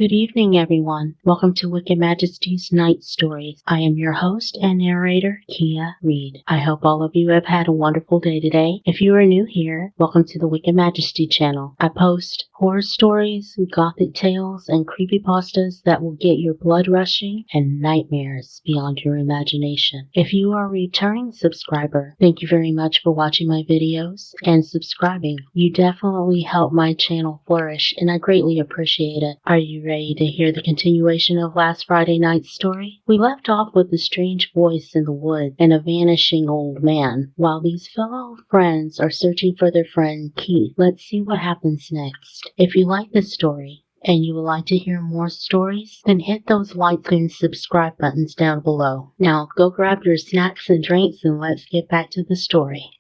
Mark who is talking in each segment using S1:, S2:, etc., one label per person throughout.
S1: Good evening, everyone. Welcome to Wicked Majesty's Night Stories. I am your host and narrator, Keya Reed. I hope all of you have had a wonderful day today. If you are new here, welcome to the Wicked Majesty channel. I post horror stories, gothic tales, and creepypastas that will get your blood rushing and nightmares beyond your imagination. If you are a returning subscriber, thank you very much for watching my videos and subscribing. You definitely help my channel flourish, and I greatly appreciate it. Are you ready to hear the continuation of last Friday night's story? We left off with a strange voice in the woods and a vanishing old man, while these fellow friends are searching for their friend Keith. Let's see what happens next. If you like this story, and you would like to hear more stories, then hit those like and subscribe buttons down below. Now go grab your snacks and drinks and let's get back to the story.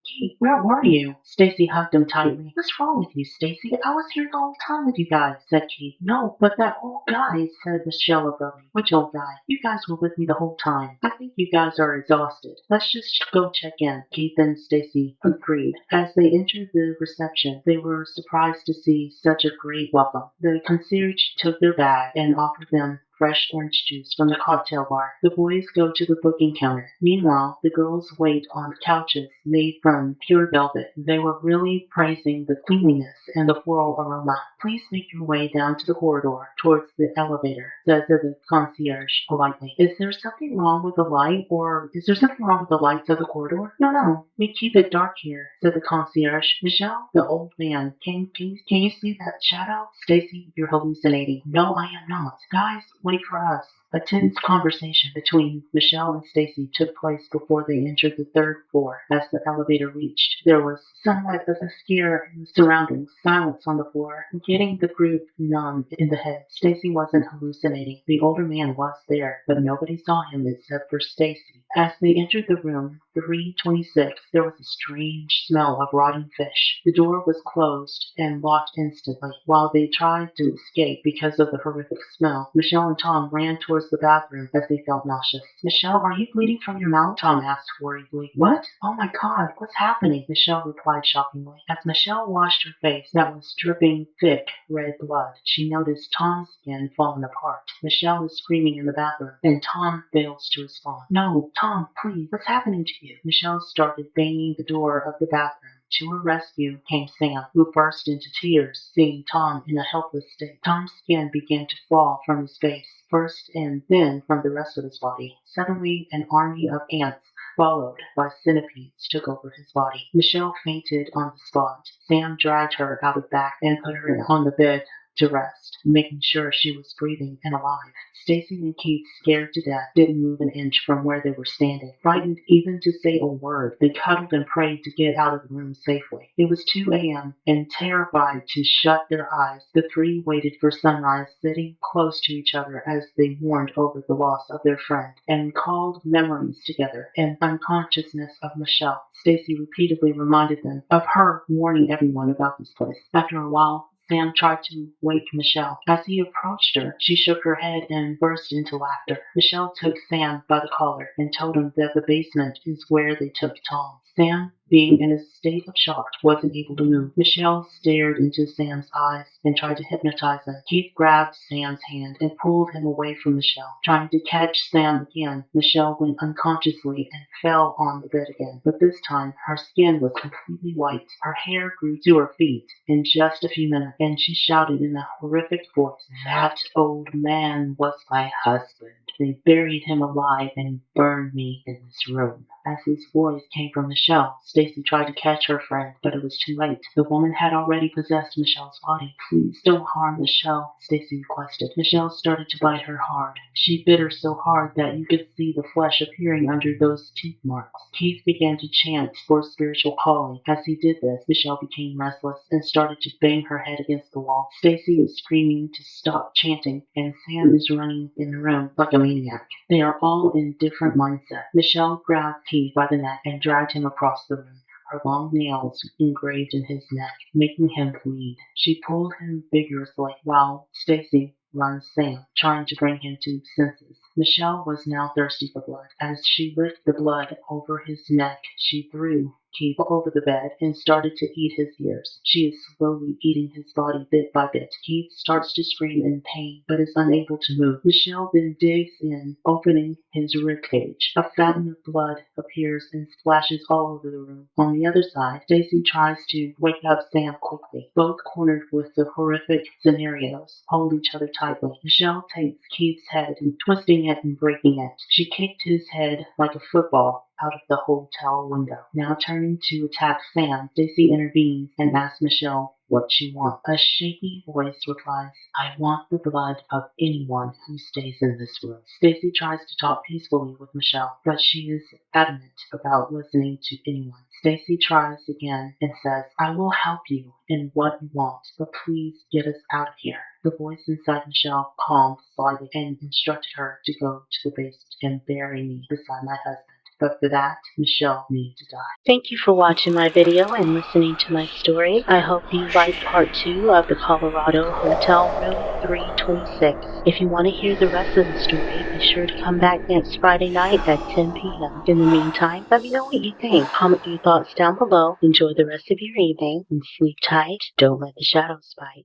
S2: Keith, where were you? Stacy hugged him tightly. What's wrong with you, Stacy? I was here the whole time with you guys, said Keith. No, but that old guy, said Michelle abruptly. Which old guy? You guys were with me the whole time. I think you guys are exhausted. Let's just go check in. Keith and Stacy agreed. As they entered the reception, they were surprised to see such a great welcome. The concierge took their bag and offered them fresh orange juice from the cocktail bar. The boys go to the booking counter. Meanwhile, the girls wait on couches made from pure velvet. They were really praising the cleanliness and the floral aroma. Please make your way down to the corridor towards the elevator, says the concierge politely. Is there something wrong with the light, or is there something wrong with the lights of the corridor? No, we keep it dark here, said the concierge. Michelle, the old man, can you see that shadow? Stacy, you're hallucinating. No, I am not. Guys, wait for us. A tense conversation between Michelle and Stacy took place before they entered the third floor. As the elevator reached, there was somewhat of a scare in the surroundings, silence on the floor, getting the group numb in the head. Stacy wasn't hallucinating. The older man was there, but nobody saw him except for Stacy. As they entered the room, 326, there was a strange smell of rotting fish. The door was closed and locked instantly. While they tried to escape because of the horrific smell, Michelle and Tom ran towards the bathroom as they felt nauseous. Michelle, are you bleeding from your mouth? Tom asked worriedly. What? Oh my God, what's happening? Michelle replied shockingly. As Michelle washed her face that was dripping thick red blood, she noticed Tom's skin falling apart. Michelle is screaming in the bathroom, and Tom fails to respond. No, Tom, please, what's happening to you? Michelle started banging the door of the bathroom. To her rescue came Sam, who burst into tears, seeing Tom in a helpless state. Tom's skin began to fall from his face, first and then from the rest of his body. Suddenly, an army of ants, followed by centipedes, took over his body. Michelle fainted on the spot. Sam dragged her out of back and put her on the bed to rest, making sure she was breathing and alive. Stacy and Keith, scared to death, didn't move an inch from where they were standing. Frightened even to say a word, they cuddled and prayed to get out of the room safely. It was 2 a.m., and terrified to shut their eyes, the three waited for sunrise, sitting close to each other as they mourned over the loss of their friend and recalled memories together and unconsciousness of Michelle. Stacy repeatedly reminded them of her warning everyone about this place. After a while, Sam tried to wake Michelle. As he approached her, she shook her head and burst into laughter. Michelle took Sam by the collar and told him that the basement is where they took Tom. Sam, being in a state of shock, wasn't able to move. Michelle stared into Sam's eyes and tried to hypnotize him. Keith grabbed Sam's hand and pulled him away from Michelle. Trying to catch Sam again, Michelle went unconsciously and fell on the bed again. But this time, her skin was completely white. Her hair grew to her feet in just a few minutes, and she shouted in a horrific voice, "That old man was my husband. They buried him alive and burned me in this room." As his voice came from Michelle, Stacy tried to catch her friend, but it was too late. The woman had already possessed Michelle's body. "Please don't harm Michelle," Stacy requested. Michelle started to bite her hard. She bit her so hard that you could see the flesh appearing under those teeth marks. Keith began to chant for spiritual calling. As he did this, Michelle became restless and started to bang her head against the wall. Stacy is screaming to stop chanting, and Sam is running in the room like a maniac. They are all in different mindsets. Michelle grabbed Keith by the neck and dragged him across the room, her long nails engraved in his neck, making him bleed. She pulled him vigorously while Stacy runs Sam, trying to bring him to senses. Michelle was now thirsty for blood. As she licked the blood over his neck, she threw Keith over the bed and started to eat his ears. She is slowly eating his body bit by bit. Keith starts to scream in pain, but is unable to move. Michelle then digs in, opening his ribcage. A fountain of blood appears and splashes all over the room. On the other side, Stacy tries to wake up Sam quickly. Both cornered with the horrific scenarios, hold each other tightly. Michelle takes Keith's head and twisting it and breaking it. She kicked his head like a football out of the hotel window. Now turning to attack Sam, Stacy intervenes and asks Michelle what she wants. A shaky voice replies, "I want the blood of anyone who stays in this room." Stacy tries to talk peacefully with Michelle, but she is adamant about listening to anyone. Stacy tries again and says, "I will help you in what you want, but please get us out of here." The voice inside Michelle calmed slightly and instructed her to go to the basement and bury me beside my husband. But for that, Michelle needs to die.
S1: Thank you for watching my video and listening to my story. I hope you liked part 2 of the Colorado Hotel Room 326. If you want to hear the rest of the story, be sure to come back next Friday night at 10 p.m. In the meantime, let me know what you think. Comment your thoughts down below. Enjoy the rest of your evening and sleep tight. Don't let the shadows bite.